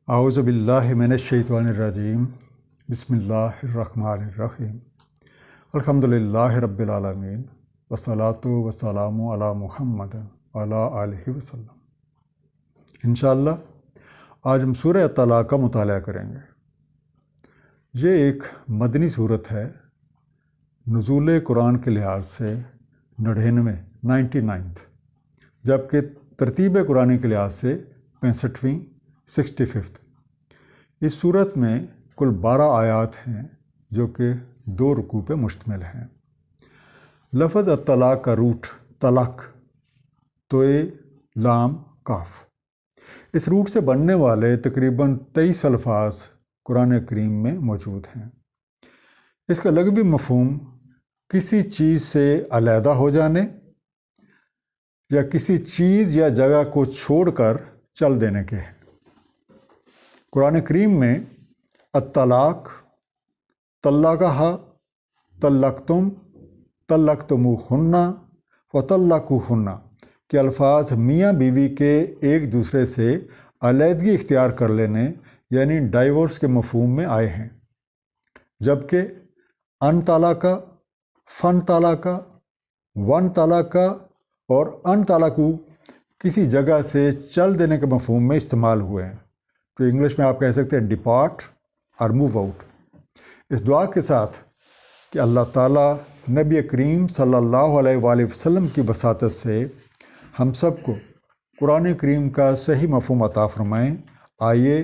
اعوذ باللہ من الشیطان الرجیم بسم اللہ الرحمن الرحیم الحمدللہ رب العالمین والصلاۃ والسلام علی محمد وعلی آلہ وسلم۔ انشاءاللہ آج ہم سورہ الطلاق کا مطالعہ کریں گے۔ یہ ایک مدنی صورت ہے، نزول قرآن کے لحاظ سے 99 جبکہ ترتیب قرآن کے لحاظ سے 65ویں 65۔ اس صورت میں کل 12 آیات ہیں جو کہ 2 رکوع پہ مشتمل ہیں۔ لفظ الطلاق کا روٹ طلاق توئے لام کاف، اس روٹ سے بننے والے تقریباً 23 الفاظ قرآن کریم میں موجود ہیں۔ اس کا لغوی مفہوم کسی چیز سے علیحدہ ہو جانے یا کسی چیز یا جگہ کو چھوڑ کر چل دینے کے ہیں۔ قرآن کریم میں الطلاق، طلقہا، طلقتم، طلقتموہن وطلقوہن کے الفاظ میاں بیوی کے ایک دوسرے سے علیحدگی اختیار کر لینے یعنی ڈائیورس کے مفہوم میں آئے ہیں، جبکہ ان طلاقہ، فن طلاقہ، ون طلاقہ اور ان طلاقو کسی جگہ سے چل دینے کے مفہوم میں استعمال ہوئے ہیں، تو انگلش میں آپ کہہ سکتے ہیں ڈپارٹ اور موو آؤٹ۔ اس دعا کے ساتھ کہ اللہ تعالیٰ نبی کریم صلی اللہ علیہ وآلہ وسلم کی وساطت سے ہم سب کو قرآن کریم کا صحیح مفہوم عطا فرمائیں، آئیے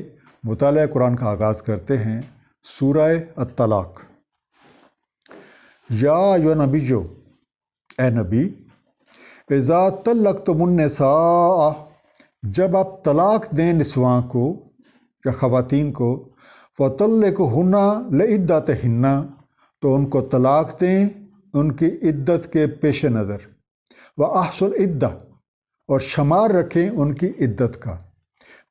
مطالعہ قرآن کا آغاز کرتے ہیں۔ سورہ الطلاق۔ یا ایھا نبی، اے نبی، اذا طلقتم النساء، جب آپ طلاق دیں نسواں کو یا خواتین کو، فطلقوہن لعدتہن، تو ان کو طلاق دیں ان کی عدت کے پیش نظر، وأحصوا العدہ، اور شمار رکھیں ان کی عدت کا،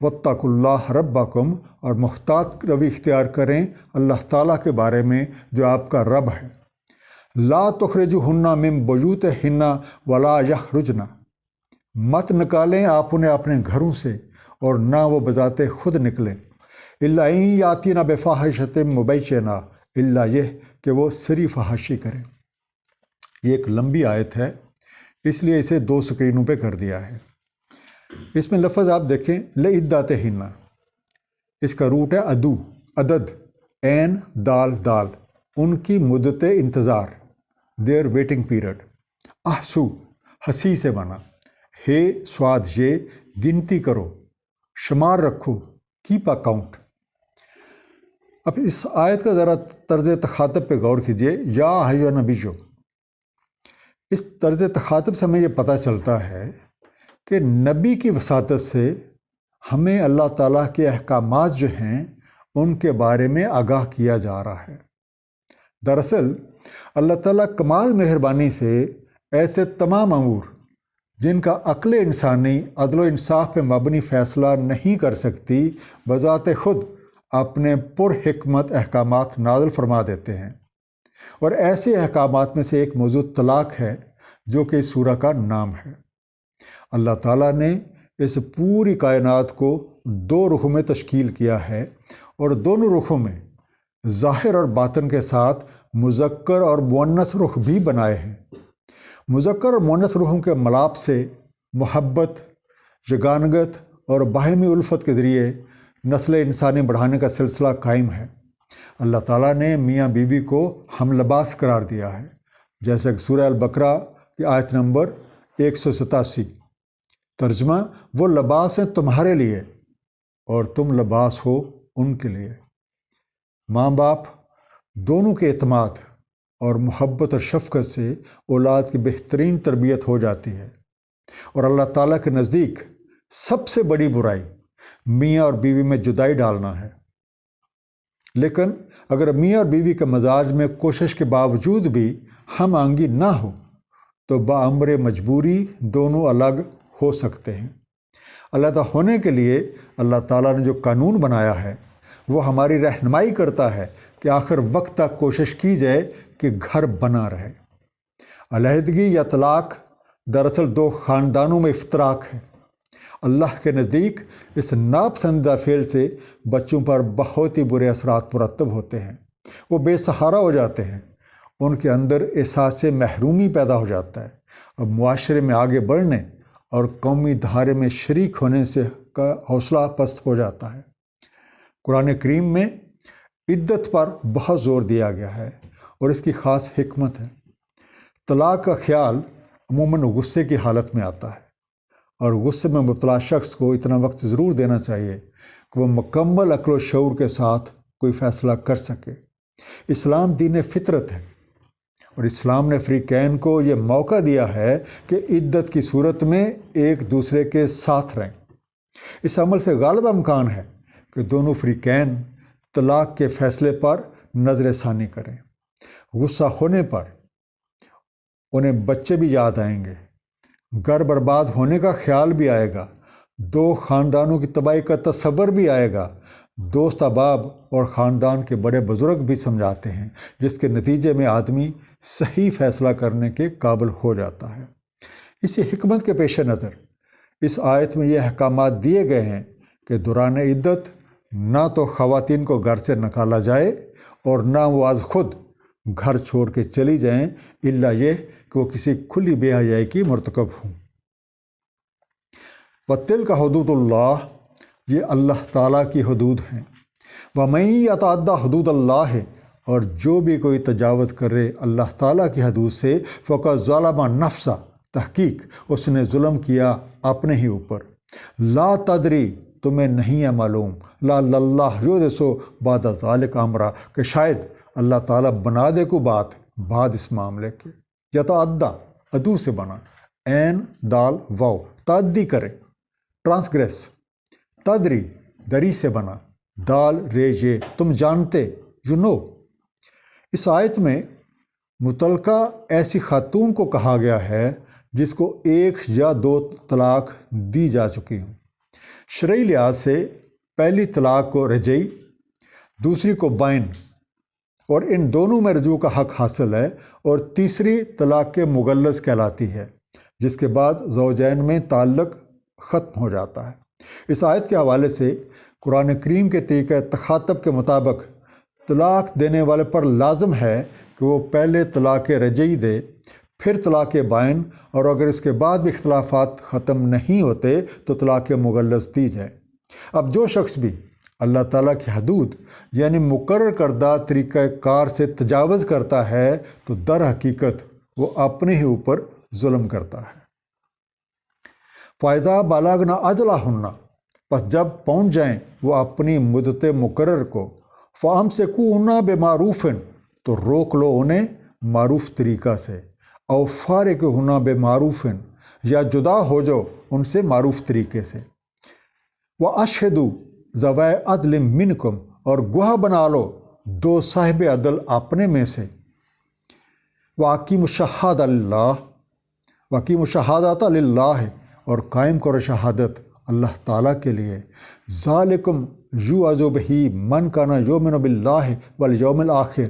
واتقوا اللہ ربکم، اور محتاط روی اختیار کریں اللہ تعالیٰ کے بارے میں جو آپ کا رب ہے۔ لا تخرجوہن من بیوتہن ولا یخرجن، مت نکالیں آپ انہیں اپنے گھروں سے اور نہ وہ بذات خود نکلیں، الا ان یاتین بفاحشۃ مبینہ، الا یہ کہ وہ سری فحاشی کریں۔ یہ ایک لمبی آیت ہے، اس لیے اسے 2 سکرینوں پہ کر دیا ہے۔ اس میں لفظ آپ دیکھیں لعدتہن، اس کا روٹ ہے ادو، عدد، عین دال دال، ان کی مدت انتظار، دیر ویٹنگ پیریڈ۔ احسو، ہسی سے بنا، ہے سواد یہ، گنتی کرو، شمار رکھو، کیپ اکاؤنٹ۔ اب اس آیت کا ذرا طرز تخاطب پہ غور کیجیے۔ یا ایھا نبی، اس طرز تخاطب سے ہمیں یہ پتہ چلتا ہے کہ نبی کی وساطت سے ہمیں اللہ تعالیٰ کے احکامات جو ہیں ان کے بارے میں آگاہ کیا جا رہا ہے۔ دراصل اللہ تعالیٰ کمال مہربانی سے ایسے تمام امور جن کا عقل انسانی عدل و انصاف پہ مبنی فیصلہ نہیں کر سکتی، بذات خود اپنے پر حکمت احکامات نازل فرما دیتے ہیں، اور ایسے احکامات میں سے ایک موضوع طلاق ہے جو کہ اس سورہ کا نام ہے۔ اللہ تعالیٰ نے اس پوری کائنات کو 2 رخوں میں تشکیل کیا ہے، اور دونوں رخوں میں ظاہر اور باطن کے ساتھ مذکر اور مؤنث رخ بھی بنائے ہیں۔ مذکر اور مؤنث روحوں کے ملاپ سے محبت، یگانگت اور باہمی الفت کے ذریعے نسل انسانی بڑھانے کا سلسلہ قائم ہے۔ اللہ تعالیٰ نے میاں بیوی کو ہم لباس قرار دیا ہے، جیسے کہ سورہ البقرہ کی آیت نمبر 187۔ ترجمہ، وہ لباس ہیں تمہارے لیے اور تم لباس ہو ان کے لیے۔ ماں باپ دونوں کے اعتماد اور محبت اور شفقت سے اولاد کی بہترین تربیت ہو جاتی ہے، اور اللہ تعالیٰ کے نزدیک سب سے بڑی برائی میاں اور بیوی میں جدائی ڈالنا ہے۔ لیکن اگر میاں اور بیوی کے مزاج میں کوشش کے باوجود بھی ہم آہنگی نہ ہو تو بامر مجبوری دونوں الگ ہو سکتے ہیں۔ علیحدہ ہونے کے لیے اللہ تعالیٰ نے جو قانون بنایا ہے وہ ہماری رہنمائی کرتا ہے کہ آخر وقت تک کوشش کی جائے کہ گھر بنا رہے۔ علیحدگی یا طلاق دراصل 2 خاندانوں میں افتراق ہے، اللہ کے نزدیک اس ناپسندیدہ فعل سے بچوں پر بہت ہی برے اثرات مرتب ہوتے ہیں۔ وہ بے سہارا ہو جاتے ہیں، ان کے اندر احساس محرومی پیدا ہو جاتا ہے، اور معاشرے میں آگے بڑھنے اور قومی دھارے میں شریک ہونے سے کا حوصلہ پست ہو جاتا ہے۔ قرآن کریم میں عدت پر بہت زور دیا گیا ہے اور اس کی خاص حکمت ہے۔ طلاق کا خیال عموماً غصے کی حالت میں آتا ہے، اور غصے میں مبتلا شخص کو اتنا وقت ضرور دینا چاہیے کہ وہ مکمل عقل و شعور کے ساتھ کوئی فیصلہ کر سکے۔ اسلام دین فطرت ہے، اور اسلام نے فریقین کو یہ موقع دیا ہے کہ عدت کی صورت میں ایک دوسرے کے ساتھ رہیں۔ اس عمل سے غالب امکان ہے کہ دونوں فریقین طلاق کے فیصلے پر نظر ثانی کریں۔ غصہ ہونے پر انہیں بچے بھی یاد آئیں گے، گھر برباد ہونے کا خیال بھی آئے گا، دو خاندانوں کی تباہی کا تصور بھی آئے گا۔ دوست احباب اور خاندان کے بڑے بزرگ بھی سمجھاتے ہیں، جس کے نتیجے میں آدمی صحیح فیصلہ کرنے کے قابل ہو جاتا ہے۔ اسی حکمت کے پیش نظر اس آیت میں یہ احکامات دیے گئے ہیں کہ دوران عدت نہ تو خواتین کو گھر سے نکالا جائے اور نہ وہ از خود گھر چھوڑ کے چلی جائیں، الا یہ کہ وہ کسی کھلی بے حیائی کی مرتکب ہوں۔ وَتِلْكَ حدود اللہ، یہ اللہ تعالیٰ کی حدود ہیں۔ وَمَن يَتَعَدَّ حدود اللہ، اور جو بھی کوئی تجاوز کرے اللہ تعالیٰ کی حدود سے، فَقَدْ ظَلَمَ نَفْسَهُ، تحقیق اس نے ظلم کیا اپنے ہی اوپر۔ لا تدری، تمہیں نہیں ہے معلوم، لعل اللہ یحدث بعد ذلک امرا، کہ شاید اللہ تعالیٰ بنا دے کو بات بعد اس معاملے کے۔ یتعدی، ادو سے بنا، عین دال واو، تعدی کرے، ٹرانسگریس۔ تدری، دری سے بنا، دال رے یہ، تم جانتے، یو نو۔ اس آیت میں متعلقہ ایسی خاتون کو کہا گیا ہے جس کو ایک یا دو طلاق دی جا چکی ہوں۔ شرعی لحاظ سے پہلی طلاق کو رجعی، دوسری کو بائن، اور ان دونوں میں رجوع کا حق حاصل ہے، اور تیسری طلاق مغلظ کہلاتی ہے، جس کے بعد زوجین میں تعلق ختم ہو جاتا ہے۔ اس آیت کے حوالے سے قرآن کریم کے طریقہ تخاطب کے مطابق طلاق دینے والے پر لازم ہے کہ وہ پہلے طلاق رجعی دے، پھر طلاق بائن، اور اگر اس کے بعد بھی اختلافات ختم نہیں ہوتے تو طلاق مغلظ دی جائے۔ اب جو شخص بھی اللہ تعالیٰ کی حدود یعنی مقرر کردہ طریقہ کار سے تجاوز کرتا ہے تو در حقیقت وہ اپنے ہی اوپر ظلم کرتا ہے۔ فَإِذَا بَلَغْنَ أَجَلَهُنَّ، پس جب پہنچ جائیں وہ اپنی مدت مقرر کو، فَأَمْسِكُوهُنَّ بِمَعْرُوفٍ، تو روک لو انہیں معروف طریقہ سے، او فارقوهن بمعروف، یا جدا ہو جاؤ ان سے معروف طریقے سے۔ وَأَشْهِدُوا ذَوَيْ عَدْلٍ مِّنْكُمْ، اور گواہ بنا لو دو صاحب عدل اپنے میں سے۔ وَأَقِیمُوا الشَّهَادَةَ لِلَّهِ، وَأَقِیمُوا الشَّهَادَةَ لِلَّهِ، اور قائم کرو شہادت اللہ تعالیٰ کے لیے۔ ذَالِکُمْ یُوعظُ بِهِ مَنْ کَانَ یُؤْمِنُ بِاللَّهِ وَالْیَوْمِ الْآخِرِ،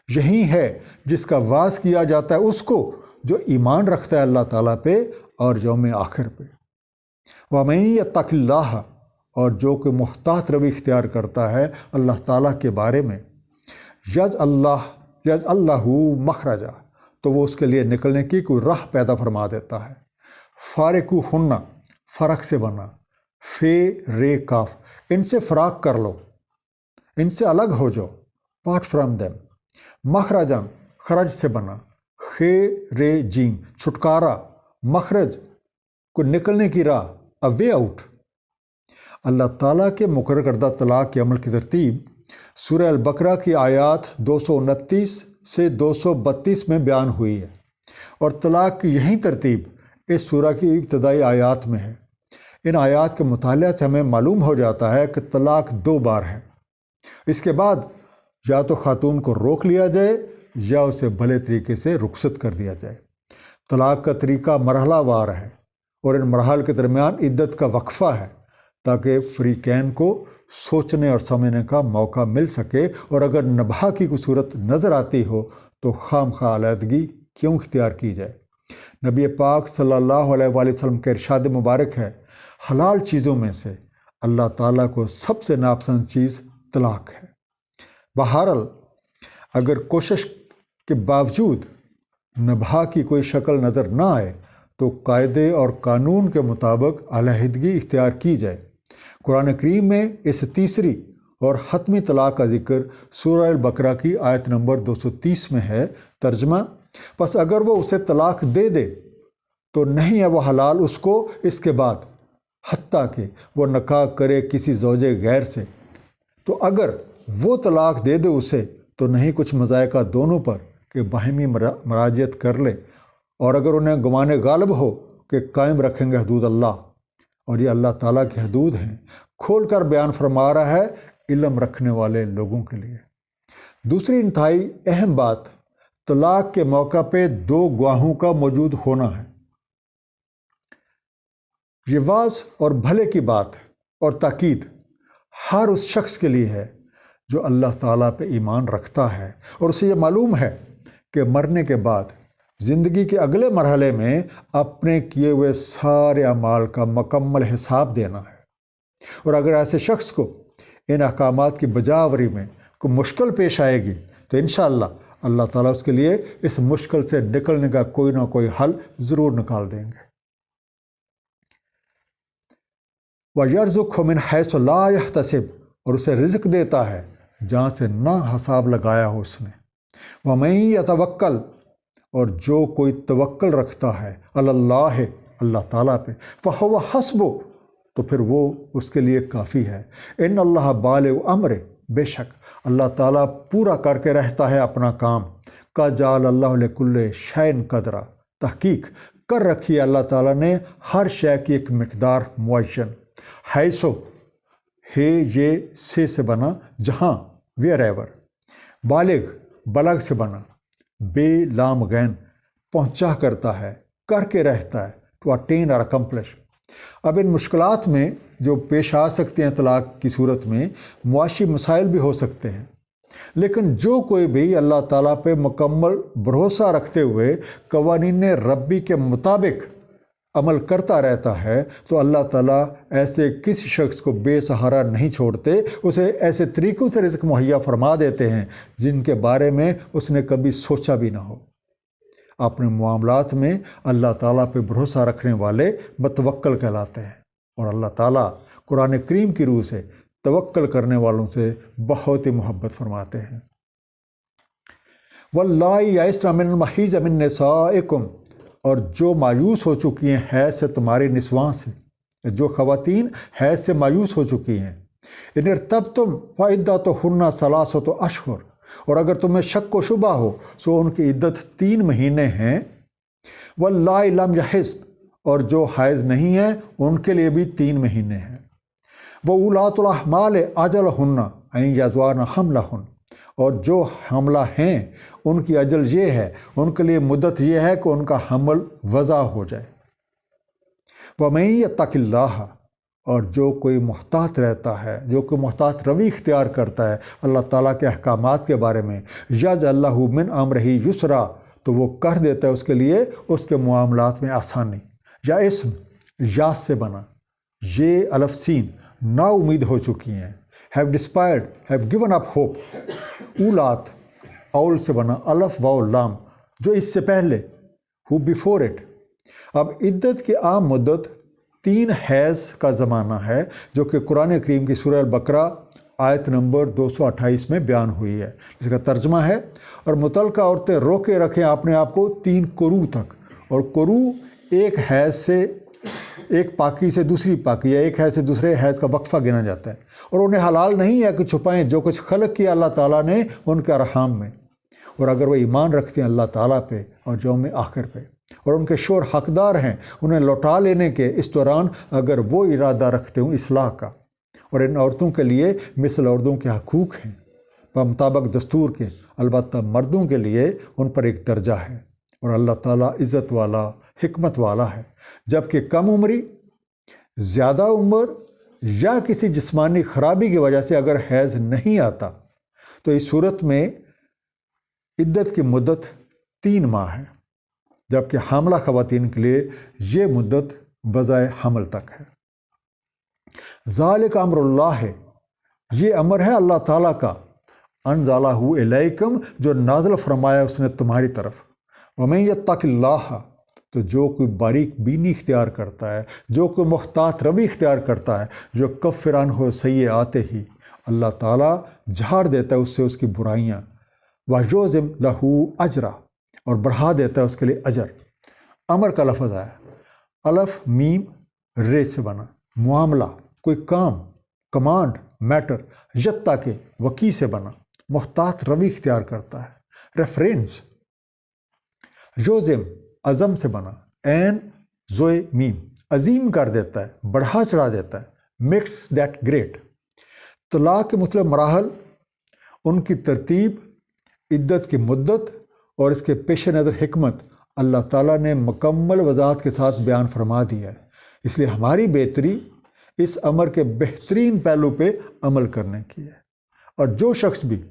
یہی ہے جس کا واعظ کیا جاتا ہے اس کو جو ایمان رکھتا ہے اللہ تعالیٰ پہ اور یوم آخر پہ۔ وَمَن یتق اللہ، اور جو کہ محتاط روی اختیار کرتا ہے اللہ تعالیٰ کے بارے میں، یجعل اللہ مخرجا، تو وہ اس کے لیے نکلنے کی کوئی راہ پیدا فرما دیتا ہے۔ فارقوہن، فرق سے بنا، فے رے کاف، ان سے فراق کر لو، ان سے الگ ہو جاؤ، پارٹ فرام دیم۔ مخرجن، خرج سے بنا، خے رے جیم، چھٹکارا، مخرج کو نکلنے کی راہ، اے وے آؤٹ۔ اللہ تعالیٰ کے مقرر کردہ طلاق کے عمل کی ترتیب سورہ البقرہ کی آیات 229 سے 232 میں بیان ہوئی ہے، اور طلاق کی یہی ترتیب اس سورہ کی ابتدائی آیات میں ہے۔ ان آیات کے مطالعہ سے ہمیں معلوم ہو جاتا ہے کہ طلاق 2 بار ہے۔ اس کے بعد یا تو خاتون کو روک لیا جائے یا اسے بھلے طریقے سے رخصت کر دیا جائے۔ طلاق کا طریقہ مرحلہ وار ہے، اور ان مراحل کے درمیان عدت کا وقفہ ہے تاکہ فریقین کو سوچنے اور سمجھنے کا موقع مل سکے، اور اگر نباہ کی کوئی صورت نظر آتی ہو تو خام خواہ علیحدگی کیوں اختیار کی جائے۔ نبی پاک صلی اللہ علیہ وآلہ وسلم کے ارشاد مبارک ہے، حلال چیزوں میں سے اللہ تعالیٰ کو سب سے ناپسند چیز طلاق ہے۔ بہرحال اگر کوشش کے باوجود نبھا کی کوئی شکل نظر نہ آئے تو قاعدے اور قانون کے مطابق علیحدگی اختیار کی جائے۔ قرآن کریم میں اس تیسری اور حتمی طلاق کا ذکر سورہ البقرہ کی آیت نمبر 230 میں ہے۔ ترجمہ: پس اگر وہ اسے طلاق دے دے تو نہیں ہے وہ حلال اس کو اس کے بعد، حتیٰ کہ وہ نکاح کرے کسی زوج غیر سے۔ تو اگر وہ طلاق دے دے اسے تو نہیں کچھ مضائقہ دونوں پر کہ باہمی مراجعت کر لے، اور اگر انہیں گمان غالب ہو کہ قائم رکھیں گے حدود اللہ، اور یہ اللہ تعالیٰ کی حدود ہیں، کھول کر بیان فرما رہا ہے علم رکھنے والے لوگوں کے لیے۔ دوسری انتہائی اہم بات طلاق کے موقع پہ دو گواہوں کا موجود ہونا ہے۔ یہ واضح اور بھلے کی بات اور تاکید ہر اس شخص کے لیے ہے جو اللہ تعالیٰ پہ ایمان رکھتا ہے اور اسے یہ معلوم ہے کہ مرنے کے بعد زندگی کے اگلے مرحلے میں اپنے کیے ہوئے سارے اعمال کا مکمل حساب دینا ہے۔ اور اگر ایسے شخص کو ان احکامات کی بجاوری میں کوئی مشکل پیش آئے گی تو انشاءاللہ اللہ تعالیٰ اس کے لیے اس مشکل سے نکلنے کا کوئی نہ کوئی حل ضرور نکال دیں گے۔ وَيَرْزُقْهُ مِنْ حَيْثُ لَا يَحْتَسِبُ، اور اسے رزق دیتا ہے جہاں سے نہ حساب لگایا ہو اس نے۔ وَمَن يَتَوَکَّل، اور جو کوئی توکل رکھتا ہے علی اللہ، اللہ تعالیٰ پہ، فَهُوَ حَسْبُهُ، تو پھر وہ اس کے لیے کافی ہے۔ ان اللہ بالغ امر، بے شک اللہ تعالیٰ پورا کر کے رہتا ہے اپنا کام۔ قَدْ جَعَلَ اللَّهُ لِكُلِّ شَيْءٍ قَدْرًا، تحقیق کر رکھی ہے اللہ تعالیٰ نے ہر شے کی ایک مقدار معین۔ حیثو ہے یہ سے بنا جہاں، ویئر ایور۔ بالغ بلغ سے بنا، بے لام غین پہنچا کرتا ہے، کر کے رہتا ہے، ٹو اٹین اور اکمپلش۔ اب ان مشکلات میں جو پیش آ سکتے ہیں طلاق کی صورت میں معاشی مسائل بھی ہو سکتے ہیں، لیکن جو کوئی بھی اللہ تعالیٰ پہ مکمل بھروسہ رکھتے ہوئے قوانین ربی کے مطابق عمل کرتا رہتا ہے تو اللہ تعالیٰ ایسے کسی شخص کو بے سہارا نہیں چھوڑتے، اسے ایسے طریقوں سے رزق مہیا فرما دیتے ہیں جن کے بارے میں اس نے کبھی سوچا بھی نہ ہو۔ اپنے معاملات میں اللہ تعالیٰ پہ بھروسہ رکھنے والے متوکل کہلاتے ہیں، اور اللہ تعالیٰ قرآن کریم کی روح سے توکل کرنے والوں سے بہت ہی محبت فرماتے ہیں۔ وَاللَّائِي يَئِسْنَ مِنَ الْمَحِيضِ مِن نِّسَائِكُمْ، اور جو مایوس ہو چکی ہیں حیض سے تمہاری نسواں سے، جو خواتین حیض سے مایوس ہو چکی ہیں، ان ارتبتم فعدتہن ثلاثۃ اشہر، اور اگر تمہیں شک و شبہ ہو سو ان کی عدت 3 مہینے ہیں۔ واللائی لم یحضن، اور جو حیض نہیں ہیں ان کے لیے بھی 3 مہینے ہیں۔ وَأُولَاتُ الْأَحْمَالِ أَجَلُهُنَّ أَن يَضَعْنَ حَمْلَهُنَّ، اور جو حاملہ ہیں ان کی اجل یہ ہے، ان کے لیے مدت یہ ہے کہ ان کا حمل وضع ہو جائے۔ وَمَن يَتَّقِ اللَّهَ، اور جو کوئی محتاط رہتا ہے، جو کوئی محتاط روی اختیار کرتا ہے اللہ تعالیٰ کے احکامات کے بارے میں، یجعل لہ من امرہ یسرا، تو وہ کر دیتا ہے اس کے لیے اس کے معاملات میں آسانی۔ یا اسم یا سے بنا، یہ الف سین نا امید ہو چکی ہیں، have despaired, have given up hope۔ اولات اول سے بنا الف واو لام، جو اس سے پہلے، who before it۔ اب عدت کی عام مدت 3 حیض کا زمانہ ہے، جو کہ قرآن کریم کی سورہ البقرہ آیت نمبر 228 میں بیان ہوئی ہے، جس کا ترجمہ ہے، اور متعلقہ عورتیں روکے رکھیں اپنے آپ کو 3 قروء تک، اور قروء ایک حیض سے، ایک پاکی سے دوسری پاکی یا ایک حیض سے دوسرے حیض کا وقفہ گنا جاتا ہے، اور انہیں حلال نہیں ہے کہ چھپائیں جو کچھ خلق کیا اللہ تعالیٰ نے ان کے ارحام میں، اور اگر وہ ایمان رکھتے ہیں اللہ تعالیٰ پہ اور یوم آخر پہ، اور ان کے شوہر حقدار ہیں انہیں لوٹا لینے کے، اس دوران اگر وہ ارادہ رکھتے ہوں اصلاح کا۔ اور ان عورتوں کے لیے مثل عورتوں کے حقوق ہیں بمطابق دستور کے، البتہ مردوں کے لیے ان پر ایک درجہ ہے، اور اللہ تعالیٰ عزت والا، حکمت والا ہے۔ جبکہ کم عمری، زیادہ عمر یا کسی جسمانی خرابی کی وجہ سے اگر حیض نہیں آتا تو اس صورت میں عدت کی مدت 3 ماہ ہے۔ جبکہ حاملہ خواتین کے لیے یہ مدت وضع حمل تک ہے۔ ذالک امر اللہ ہے، یہ امر ہے اللہ تعالیٰ کا، انزلہ الیکم، جو نازل فرمایا اس نے تمہاری طرف۔ ومن یتق اللہ، تو جو کوئی باریک بینی اختیار کرتا ہے، جو کوئی محتاط روی اختیار کرتا ہے، جو کفر عنہ سیئات ہی، اللہ تعالیٰ جھاڑ دیتا ہے اس سے اس کی برائیاں، وَیُعْظِمْ لَهُ اجرا، اور بڑھا دیتا ہے اس کے لیے اجر۔ امر کا لفظ ہے، الف میم رے سے بنا، معاملہ، کوئی کام، کمانڈ، میٹر، یتّا کے وکی سے بنا، محتاط روی اختیار کرتا ہے۔ ریفرنس، یوزم عزم سے بنا، این زوئے میم، عظیم کر دیتا ہے، بڑھا چڑھا دیتا ہے، میکس دیٹ گریٹ۔ طلاق کے مختلف مراحل، ان کی ترتیب، عدت کی مدت اور اس کے پیش نظر حکمت اللہ تعالیٰ نے مکمل وضاحت کے ساتھ بیان فرما دیا ہے۔ اس لیے ہماری بہتری اس امر کے بہترین پہلو پہ عمل کرنے کی ہے، اور جو شخص بھی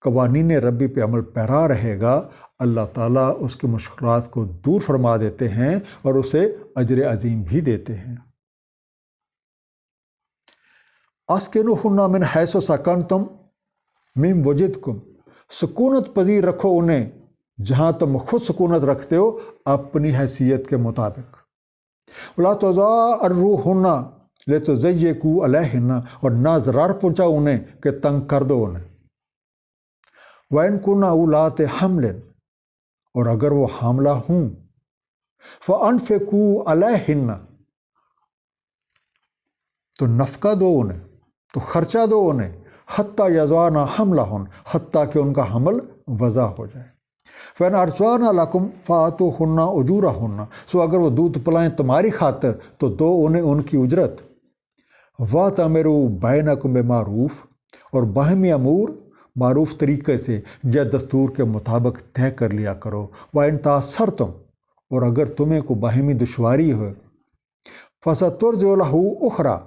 قوانین ربی پہ عمل پیرا رہے گا، اللہ تعالیٰ اس کے مشکلات کو دور فرما دیتے ہیں اور اسے اجر عظیم بھی دیتے ہیں۔ اسکنوہن من حیث سکنتم من وجدکم، سکونت پذیر رکھو انہیں جہاں تم خود سکونت رکھتے ہو اپنی حیثیت کے مطابق۔ وَلَا تُضَارُّوهُنَّ لِتُضَيِّقُوا عَلَيْهِنَّ، اور نہ ضرر پہنچاؤ انہیں کہ تنگ کر دو انہیں۔ وَإِن كُنَّ أُولَاتِ حَمْلٍ، اور اگر وہ حاملہ ہوں، فَأَنفِقُوا عَلَيْهِنَّ، تو نفقہ دو انہیں، تو خرچہ دو انہیں، حتیٰ یضعن حملہن، حتیٰ کہ ان کا حمل وضع ہو جائے۔ فَإِنْ أَرْضَعْنَ لَكُمْ فَآتُوهُنَّ أُجُورَهُنَّ، سو اگر وہ دودھ پلائیں تمہاری خاطر تو دو انہیں ان کی اجرت۔ وَأْتَمِرُوا بَيْنَكُمْ بِمَعْرُوفٍ، اور باہمی امور معروف طریقے سے یا دستور کے مطابق طے کر لیا کرو۔ وَإِنْ تَعَسَّرْتُمْ، اور اگر تمہیں کو باہمی دشواری ہو، فَسَتُرْضِعُ لَهُ أُخْرَى،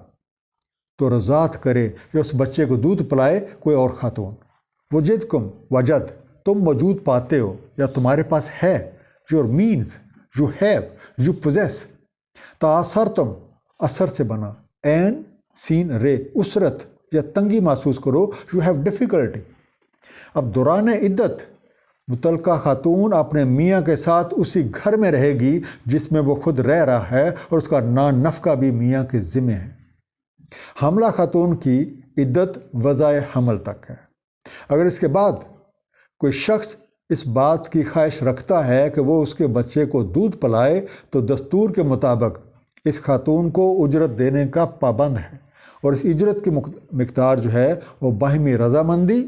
تو رضاعت کرے یا اس بچے کو دودھ پلائے کوئی اور خاتون۔ وجدکم، وجد، تم موجود پاتے ہو یا تمہارے پاس ہے، your means, you have, you possess. تعاثرتم، اثر سے بنا، این سین رے، اسرت یا تنگی محسوس کرو، یو ہیو ڈیفیکلٹی۔ اب دوران عدت متعلقہ خاتون اپنے میاں کے ساتھ اسی گھر میں رہے گی جس میں وہ خود رہ رہا ہے، اور اس کا نان نفقہ بھی میاں کے ذمہ ہے۔ حاملہ خاتون کی عدت وضع حمل تک ہے۔ اگر اس کے بعد کوئی شخص اس بات کی خواہش رکھتا ہے کہ وہ اس کے بچے کو دودھ پلائے تو دستور کے مطابق اس خاتون کو اجرت دینے کا پابند ہے، اور اس اجرت کی مقدار جو ہے وہ باہمی رضامندی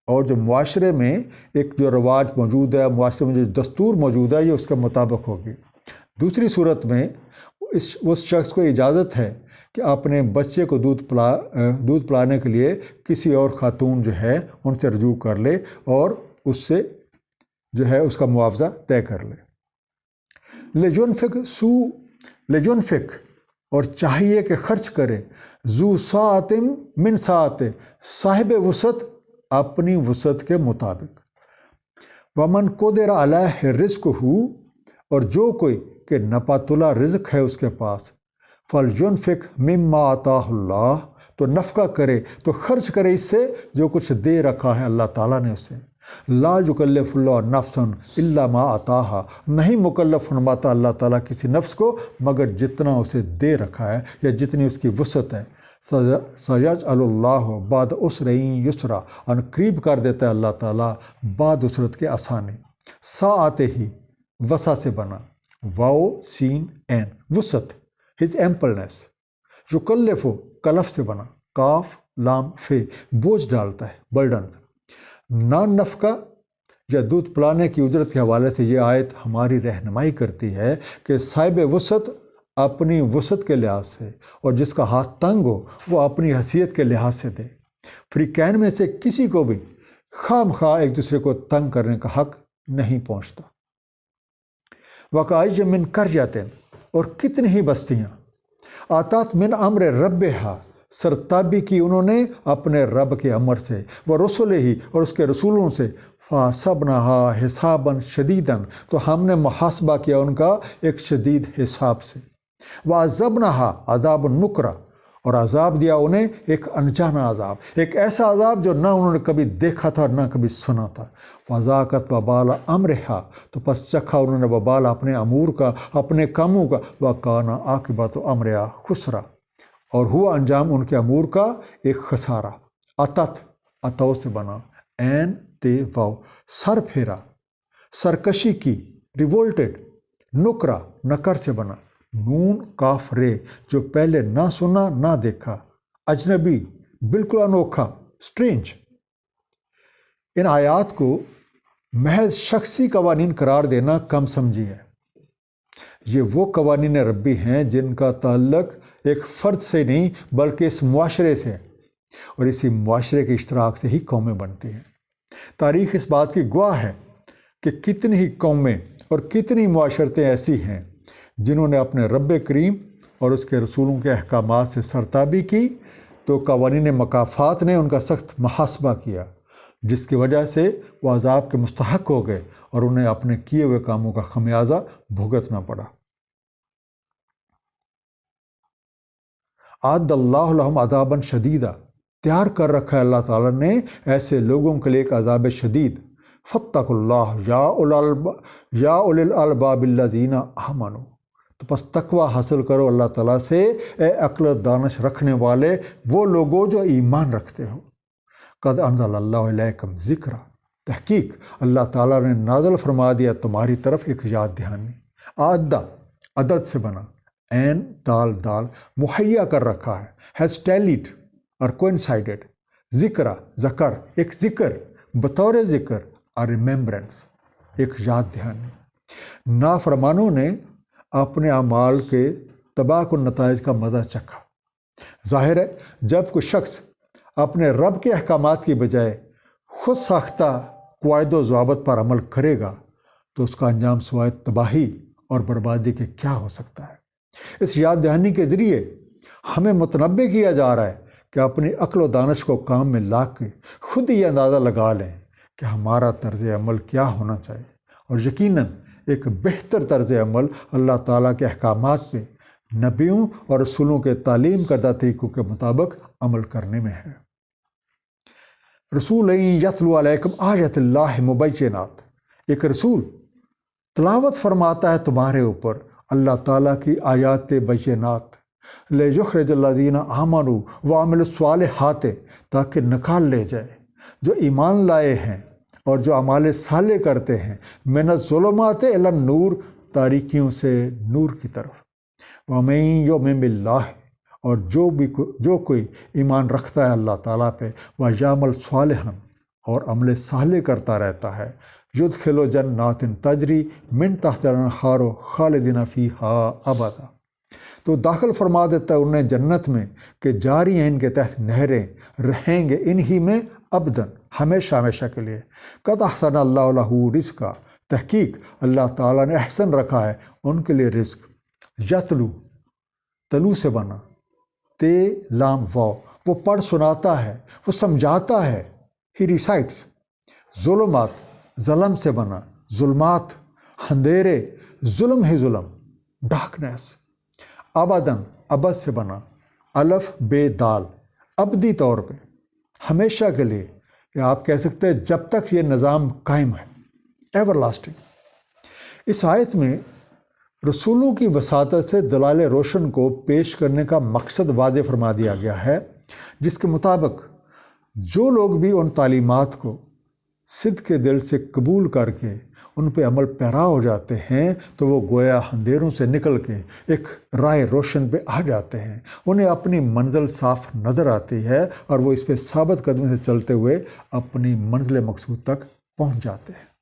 اور جو معاشرے میں ایک جو رواج موجود ہے، معاشرے میں جو دستور موجود ہے، یہ اس کے مطابق ہوگی۔ دوسری صورت میں اس شخص کو اجازت ہے کہ اپنے بچے کو دودھ پلانے کے لیے کسی اور خاتون جو ہے ان سے رجوع کر لے اور اس سے جو ہے اس کا معاوضہ طے کر لے۔ لِجُنْفِقْ، اور چاہیے کہ خرچ کرے، ذو سعۃ من سعۃ، صاحب وسعت اپنی وسعت کے مطابق۔ وَمَنْ قُدِرَ عَلَيْهِ رِزْقُهُ، اور جو کوئی کہ نپاتلا رزق ہے اس کے پاس، فَلْيُنْفِقْ مِمَّا آتَاهُ اللَّهُ، تو نفقہ کرے، تو خرچ کرے اس سے جو کچھ دے رکھا ہے اللہ تعالیٰ نے اسے۔ لا یکلف اللہ نفسا الا ما آتاہا، نہیں مکلف فرماتا اللہ تعالیٰ کسی نفس کو مگر جتنا اسے دے رکھا ہے یا جتنی اس کی وسعت ہے۔ سیجعل اللہ بعد عسر یسرا، ان قریب کر دیتا ہے اللہ تعالیٰ بعد عسرت کے آسانی۔ ساعتے ہی، وسع سے بنا، واو سین این، وسعت، ہز ایمپلنس۔ یکلف، کلف سے بنا، کاف لام فے، بوجھ ڈالتا ہے، برڈن۔ نان نفقہ یا دودھ پلانے کی اجرت کے حوالے سے یہ آیت ہماری رہنمائی کرتی ہے کہ صاحب وسعت اپنی وسعت کے لحاظ سے، اور جس کا ہاتھ تنگ ہو وہ اپنی حیثیت کے لحاظ سے دے۔ فریقین میں سے کسی کو بھی خواہ مخواہ ایک دوسرے کو تنگ کرنے کا حق نہیں پہنچتا۔ وَکَأَیٍّ مِّن قَرْیَةٍ، اور کتنی ہی بستیاں، آتات من امر ربہا، سرتابی کی انہوں نے اپنے رب کے امر سے، وہ رسول ہی، اور اس کے رسولوں سے، فَحَسَبْنَهَا حِسَابًا شَدِيدًا، تو ہم نے محاسبہ کیا ان کا ایک شدید حساب سے۔ وَعَذَّبْنَهَا عَذَابًا نُكْرًا، اور عذاب دیا انہیں ایک انجانا عذاب، ایک ایسا عذاب جو نہ انہوں نے کبھی دیکھا تھا نہ کبھی سنا تھا۔ وَذَاقَتْ وَبَالَ أَمْرِهَا، تو پس چکھا انہوں نے وبال اپنے امور کا، اپنے کاموں کا۔ وَكَانَ عَاقِبَةُ أَمْرِهَا خُسْرًا، اور ہوا انجام ان کے امور کا ایک خسارہ۔ اتت، اتو سے بنا، این تے واو، سر پھیرا، سرکشی کی، ریولٹڈ۔ نکرا، نکر سے بنا، نون کاف رے، جو پہلے نہ سنا نہ دیکھا، اجنبی، بالکل انوکھا، اسٹرینج۔ ان آیات کو محض شخصی قوانین قرار دینا کم سمجھی ہے۔ یہ وہ قوانین ربی ہیں جن کا تعلق ایک فرد سے نہیں بلکہ اس معاشرے سے ہے، اور اسی معاشرے کے اشتراک سے ہی قومیں بنتی ہیں۔ تاریخ اس بات کی گواہ ہے کہ کتنی ہی قومیں اور کتنی معاشرتیں ایسی ہیں جنہوں نے اپنے رب کریم اور اس کے رسولوں کے احکامات سے سرتابی کی، تو قوانین مکافات نے ان کا سخت محاسبہ کیا، جس کی وجہ سے وہ عذاب کے مستحق ہو گئے اور انہیں اپنے کیے ہوئے کاموں کا خمیازہ بھگتنا پڑا۔ اعد اللہ لہم عذابا شدیدا، تیار کر رکھا ہے اللہ تعالیٰ نے ایسے لوگوں کے لیے ایک عذاب شدید۔ فاتقوا اللہ یا اولی الالباب الذین آمنوا، تو پس تقوی حاصل کرو اللہ تعالیٰ سے، اے عقل و دانش رکھنے والے، وہ لوگوں جو ایمان رکھتے ہو۔ قد انزل اللہ علیکم ذکرا، تحقیق اللہ تعالیٰ نے نازل فرما دیا تمہاری طرف ایک یاد دہانی۔ عدہ، عدد سے بنا، عین دال دال، مہیا کر رکھا ہے، ہیز ٹیلیڈ اور کوئنسائڈڈ۔ ذکر، ذکر، ایک ذکر، بطور ذکر، اور ریممبرنس، ایک یاد دہانی۔ نافرمانوں نے اپنے اعمال کے تباہ کن نتائج کا مزہ چکھا۔ ظاہر ہے جب کوئی شخص اپنے رب کے احکامات کی بجائے خود ساختہ قواعد و ضوابط پر عمل کرے گا تو اس کا انجام سوائے تباہی اور بربادی کے کیا ہو سکتا ہے۔ اس یاد دہانی کے ذریعے ہمیں متنبہ کیا جا رہا ہے کہ اپنی عقل و دانش کو کام میں لا کے خود یہ اندازہ لگا لیں کہ ہمارا طرز عمل کیا ہونا چاہیے، اور یقیناً ایک بہتر طرز عمل اللہ تعالیٰ کے احکامات پہ نبیوں اور رسولوں کے تعلیم کردہ طریقوں کے مطابق عمل کرنے میں ہے۔ رسول یتلو علیکم آیات اللہ مبینات، ایک رسول تلاوت فرماتا ہے تمہارے اوپر اللہ تعالیٰ کی آیات بینات، لیخرج الذین آمنوا وعملوا الصالحات، تاکہ نکال لے جائے جو ایمان لائے ہیں اور جو اعمال صالح کرتے ہیں، من الظلمات الی النور، تاریکیوں سے نور کی طرف۔ ومن یؤمن باللہ، اور جو کوئی ایمان رکھتا ہے اللہ تعالیٰ پہ، ویعمل صالحا، اور عمل صالح کرتا رہتا ہے، یدخل جنات تجری من تحت الانہار خالدین فیہا ابدا، تو داخل فرما دیتا ہے انہیں جنت میں کہ جاری ہیں ان کے تحت نہریں، رہیں گے انہی میں ابداً، ہمیشہ ہمیشہ کے لیے۔ قد احسن اللہ لہ رزقا، تحقیق اللہ تعالیٰ نے احسن رکھا ہے ان کے لیے رزق۔ یتلو، تلو سے بنا، تے لام واو، وہ پڑھ سناتا ہے، وہ سمجھاتا ہے، ہی ریسائٹس۔ ظلمات، ظلم سے بنا، ظلمات، اندھیرے، ظلم ہی ظلم، ڈارکنیس۔ ابداً، ابد سے بنا، الف بے دال، ابدی طور پہ، ہمیشہ کے لیے، یا آپ کہہ سکتے ہیں جب تک یہ نظام قائم ہے، ایور لاسٹنگ۔ اس آیت میں رسولوں کی وساطت سے دلائل روشن کو پیش کرنے کا مقصد واضح فرما دیا گیا ہے، جس کے مطابق جو لوگ بھی ان تعلیمات کو صدق کے دل سے قبول کر کے ان پہ عمل پیرا ہو جاتے ہیں تو وہ گویا اندھیروں سے نکل کے ایک راہ روشن پہ آ جاتے ہیں، انہیں اپنی منزل صاف نظر آتی ہے اور وہ اس پہ ثابت قدمی سے چلتے ہوئے اپنی منزل مقصود تک پہنچ جاتے ہیں۔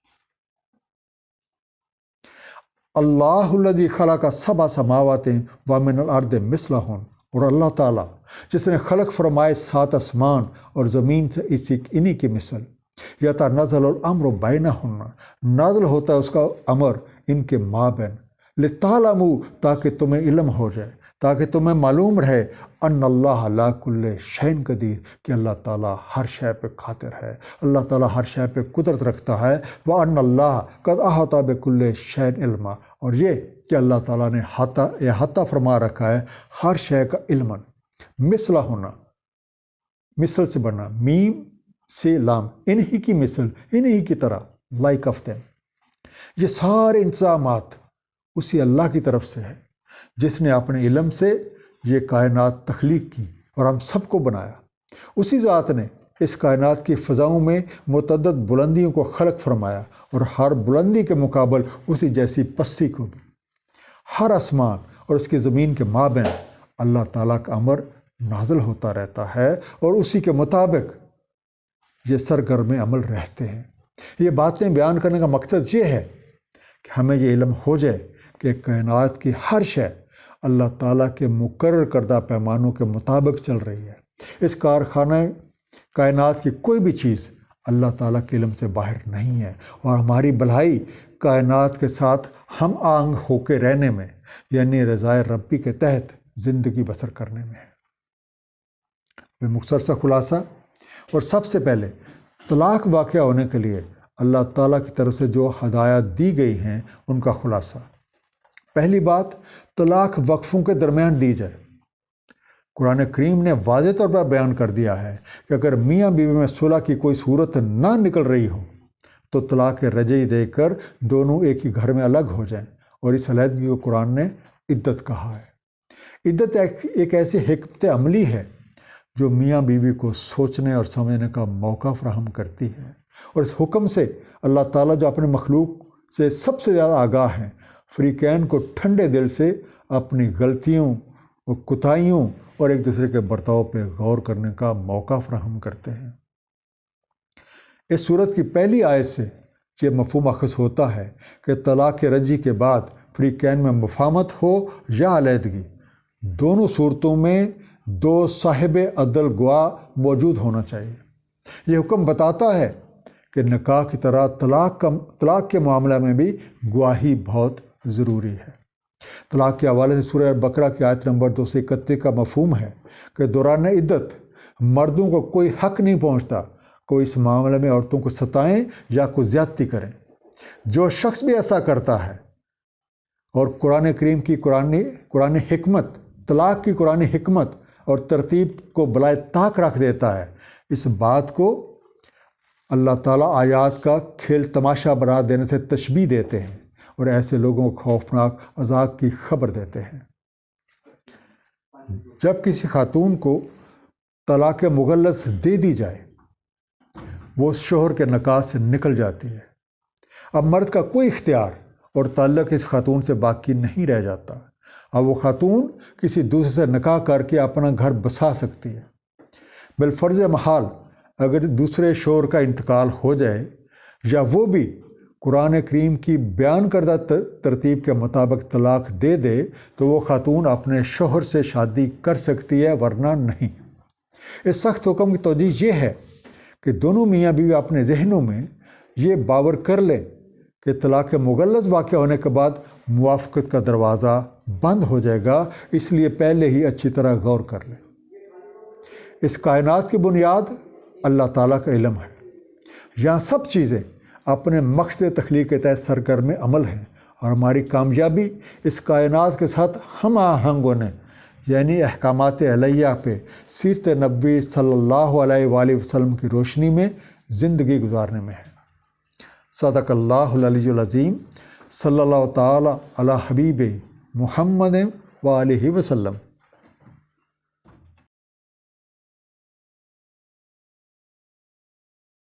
اللہ الذی خلق سبع سماوات ومن الارض مثلہن، اور اللہ تعالیٰ جس نے خلق فرمائے 7 آسمان اور زمین سے انہی کی مثل۔ یتنزل الامر بینہن، نازل ہوتا ہے اس کا امر ان کے مابین، لتعلموا، تاکہ تمہیں علم ہو جائے، تاکہ تمہیں معلوم رہے ان اللہ علی کل شیء قدیر کہ اللہ تعالیٰ ہر شے پہ قادر ہے، اللہ تعالیٰ ہر شے پہ قدرت رکھتا ہے، وَأَنَّ اللَّهَ قَدْ أَحَاطَ بِكُلِّ شَيْءٍ عِلْمًا، اور یہ کہ اللہ تعالیٰ نے احاطہ فرما رکھا ہے ہر شے کا علم۔ مثلہ ہونا، مثل سے بننا، میم سے لام، انہی کی مثل، انہی کی طرح، لائک آف دیم۔ یہ سارے انتظامات اسی اللہ کی طرف سے ہے جس نے اپنے علم سے یہ کائنات تخلیق کی اور ہم سب کو بنایا۔ اسی ذات نے اس کائنات کی فضاؤں میں متعدد بلندیوں کو خلق فرمایا اور ہر بلندی کے مقابل اسی جیسی پستی کو بھی۔ ہر آسمان اور اس کی زمین کے مابین اللہ تعالیٰ کا امر نازل ہوتا رہتا ہے اور اسی کے مطابق یہ سرگرم عمل رہتے ہیں۔ یہ باتیں بیان کرنے کا مقصد یہ ہے کہ ہمیں یہ علم ہو جائے کہ کائنات کی ہر شے اللہ تعالیٰ کے مقرر کردہ پیمانوں کے مطابق چل رہی ہے۔ اس کارخانہ کائنات کی کوئی بھی چیز اللہ تعالیٰ کے علم سے باہر نہیں ہے، اور ہماری بھلائی کائنات کے ساتھ ہم آہنگ ہو کے رہنے میں، یعنی رضائے ربی کے تحت زندگی بسر کرنے میں ہے۔ مختصر سا خلاصہ، اور سب سے پہلے طلاق واقع ہونے کے لیے اللہ تعالیٰ کی طرف سے جو ہدایات دی گئی ہیں ان کا خلاصہ۔ پہلی بات، طلاق وقفوں کے درمیان دی جائے۔ قرآن کریم نے واضح طور پر بیان کر دیا ہے کہ اگر میاں بیوی میں صلح کی کوئی صورت نہ نکل رہی ہو تو طلاق رجعی دے کر دونوں ایک ہی گھر میں الگ ہو جائیں، اور اس علیحدگی کو قرآن نے عدت کہا ہے۔ عدت ایک ایسی حکمت عملی ہے جو میاں بیوی کو سوچنے اور سمجھنے کا موقع فراہم کرتی ہے، اور اس حکم سے اللہ تعالیٰ جو اپنے مخلوق سے سب سے زیادہ آگاہ ہیں، فریقین کو ٹھنڈے دل سے اپنی غلطیوں اور کوتاہیوں اور ایک دوسرے کے برتاؤ پہ غور کرنے کا موقع فراہم کرتے ہیں۔ اس صورت کی پہلی آیت سے یہ مفہوم اخذ ہوتا ہے کہ طلاق رجعی کے بعد فریقین میں مفاہمت ہو یا علیحدگی، دونوں صورتوں میں دو صاحب عدل گواہ موجود ہونا چاہیے۔ یہ حکم بتاتا ہے کہ نکاح کی طرح طلاق کے معاملہ میں بھی گواہی بہت ضروری ہے۔ طلاق کے حوالے سے سورہ بقرہ کی آیت نمبر 231 کا مفہوم ہے کہ دوران عدت مردوں کو کوئی حق نہیں پہنچتا کوئی اس معاملے میں عورتوں کو ستائیں یا کوئی زیادتی کریں۔ جو شخص بھی ایسا کرتا ہے اور قرآن کریم کی قرآن حکمت، طلاق کی قرآن حکمت اور ترتیب کو بلائے طاق رکھ دیتا ہے، اس بات کو اللہ تعالیٰ آیات کا کھیل تماشا بنا دینے سے تشبیہ دیتے ہیں اور ایسے لوگوں کو خوفناک عذاب کی خبر دیتے ہیں۔ جب کسی خاتون کو طلاق مغلظ دے دی جائے، وہ اس شوہر کے نکاح سے نکل جاتی ہے۔ اب مرد کا کوئی اختیار اور تعلق اس خاتون سے باقی نہیں رہ جاتا۔ اب وہ خاتون کسی دوسرے سے نکاح کر کے اپنا گھر بسا سکتی ہے۔ بالفرض محال اگر دوسرے شوہر کا انتقال ہو جائے یا وہ بھی قرآن کریم کی بیان کردہ ترتیب کے مطابق طلاق دے دے تو وہ خاتون اپنے شوہر سے شادی کر سکتی ہے، ورنہ نہیں۔ اس سخت حکم کی توجیہ یہ ہے کہ دونوں میاں بیوی اپنے ذہنوں میں یہ باور کر لیں کہ طلاق مغلظ واقع ہونے کے بعد موافقت کا دروازہ بند ہو جائے گا، اس لیے پہلے ہی اچھی طرح غور کر لیں۔ اس کائنات کی بنیاد اللہ تعالیٰ کا علم ہے۔ یہاں سب چیزیں اپنے مقصد تخلیق کے تحت سرگرم عمل ہیں، اور ہماری کامیابی اس کائنات کے ساتھ ہم آہنگ ہونے، یعنی احکامات الہیہ پہ سیرت نبوی صلی اللہ علیہ وآلہ وسلم کی روشنی میں زندگی گزارنے میں ہے۔ صدق اللہ العلی العظیم، صلی اللہ تعالی علی حبیب محمد وآلہ وسلم۔